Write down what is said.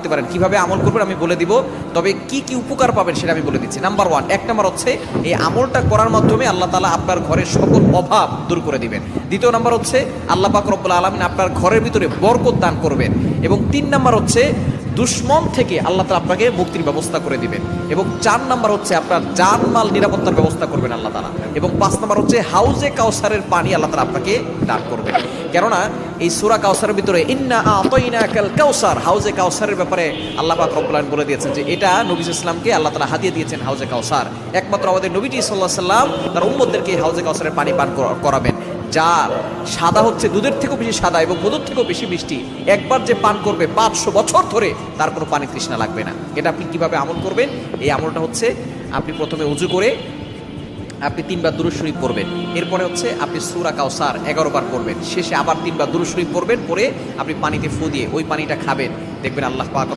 করতে পারেন। কিভাবে আমল করবেন আমি বলে দিব, তবে কি কি উপকার পাবেন সেটা আমি বলে দিচ্ছি। নাম্বার 1, 1 নাম্বার হচ্ছে এই আমলটা করার মাধ্যমে আল্লাহ তাআলা আপনার ঘরের সকল অভাব দূর করে দিবেন। দ্বিতীয় নাম্বার হচ্ছে আল্লাহ পাক রব্বুল আলামিন আপনার ঘরের ভিতরে বরকত দান করবেন। এবং 3 নাম্বার হচ্ছে দুশ্মন থেকে আল্লাহ তাআলা আপনাকে মুক্তির ব্যবস্থা করে দিবেন। এবং 4 নাম্বার হচ্ছে আপনার জানমাল নিরাপত্তার ব্যবস্থা করবেন আল্লাহ তাআলা। এবং 5 নাম্বার হচ্ছে হাউজে কাউসারের পানি আল্লাহ তাআলা আপনাকে দান করবেন। কেননা এই সূরা কাউসারের ভিতরে ইন্না আতাইনাকাল কাউসার, হাউজে কাউসারের ব্যাপারে আল্লাহ পাক রব্বুল আলামিন বলে দিয়েছেন যে এটা নবী সাল্লাল্লাহু আলাইহি ওয়াসাল্লামকে আল্লাহ তাআলা হাদিয়া দিয়েছেন হাউজে কাউসার। একমাত্র আমাদের নবীজি সাল্লাল্লাহু আলাইহি ওয়াসাল্লাম তার উম্মতদেরকে হাউজে কাউসারের পানি পান করাবেন। যার সাদা হচ্ছে দুধের থেকেও বেশি সাদা এবং মধুর থেকেও বেশি মিষ্টি, একবার যে পান করবে 500 বছর ধরে তার কোনো পানি তৃষ্ণা লাগবে না। এটা আপনি কিভাবে আমল করবেন? এই আমলটা হচ্ছে আপনি প্রথমে ওযু করে আপনি 3 বার দুরূদ শরীফ পড়বেন। এরপরে হচ্ছে আপনি সূরা কাউসার 11 বার পড়বেন। শেষে আবার 3 বার দুরূদ শরীফ পড়বেন, পরে আপনি পানিতে ফু দিয়ে ওই পানিটা খাবেন। দেখবেন আল্লাহ পাক